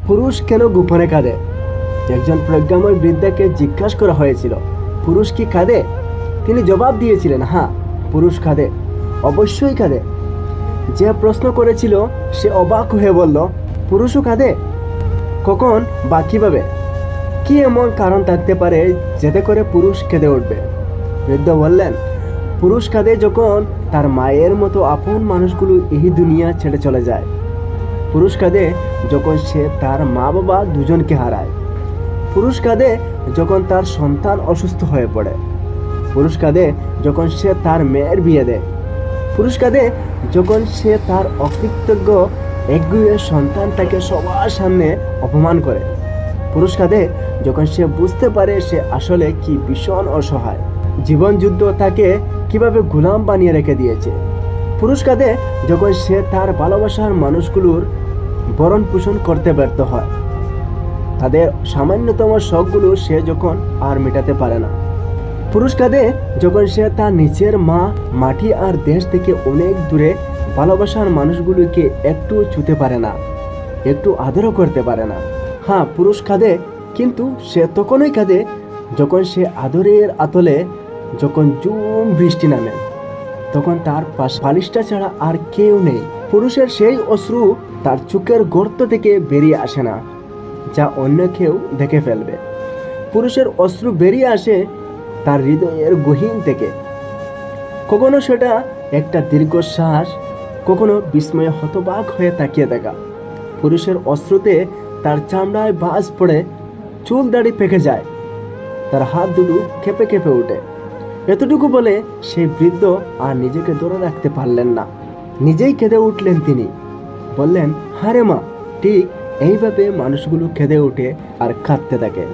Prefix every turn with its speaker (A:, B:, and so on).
A: পুরুষ কেন গোপনে কাঁদে? একজন প্রজ্ঞাময় বৃদ্ধাকে জিজ্ঞাসা করা হয়েছিল, পুরুষ কি কাঁদে? তিনি জবাব দিয়েছিলেন, হ্যাঁ, পুরুষ কাঁদে, অবশ্যই কাঁদে। যে প্রশ্ন করেছিল সে অবাক হয়ে বলল, পুরুষও কাঁদে? কখন বা কিভাবে? কি এমন কারণ থাকতে পারে যাতে করে পুরুষ কেঁদে উঠবে? বৃদ্ধ বললেন, পুরুষ কাঁদে যখন তার মায়ের মতো আপন মানুষগুলো এই দুনিয়া ছেড়ে চলে যায়। পুরুষ কাঁদে যখন সে তার মা বাবা দুজনকে হারায়। পুরুষ কাঁদে যখন তার সন্তান অসুস্থ হয়ে পড়ে। পুরুষ কাঁদে যখন সে তার মেয়ের বিয়ে দেয়। পুরুষ কাঁদে যখন সে তার অকৃতজ্ঞ একগুঁয়ে সন্তানটাকে সবার সামনে অপমান করে। পুরুষ কাঁদে যখন সে বুঝতে পারে সে আসলে কি ভীষণ অসহায়, জীবন যুদ্ধ তাকে কিভাবে গোলাম বানিয়ে রেখে দিয়েছে। পুরুষ কাঁদে যখন সে তার ভালোবাসার মানুষগুলোর ভরণ পোষণ করতে ব্যর্থ হয়, তাদের সামান্যতম শখগুলো সে যখন আর মেটাতে পারে না। পুরুষ কাঁদে যখন সে তার নিজের মাটি আর দেশ থেকে অনেক দূরে ভালোবাসার মানুষগুলোকে একটু ছুঁতে পারে না, একটু আদরও করতে পারে না। হ্যাঁ, পুরুষ কাঁদে, কিন্তু সে তখনই কাঁদে যখন সে আদরের আতলে, যখন ঝুম বৃষ্টি নামে, তখন তার বালিশটা ছাড়া আর কেউ নেই। পুরুষের সেই অশ্রু তার চোখের গর্ত থেকে বেরিয়ে আসে না, যা অন্য কেউ দেখে ফেলবে। পুরুষের অশ্রু বেরিয়ে আসে তার হৃদয়ের গহীন থেকে। কখনো সেটা একটা দীর্ঘশ্বাস, কখনো বিস্ময়ে হতবাক হয়ে তাকিয়ে থাকা। পুরুষের অশ্রুতে তার চামড়ায় ভাঁজ পড়ে, চুল দাড়ি পেকে যায়, তার হাত দুটো কেঁপে কেঁপে ওঠে। এতটুকু বলে সেই বৃদ্ধ আর নিজেকে ধরে রাখতে পারলেন না, নিজেই কেঁদে উঠলেন। তিনি বললেন, হারে মা, ঠিক এইভাবে মানুষগুলো কেঁদে ওঠে আর কাঁদতে থাকে।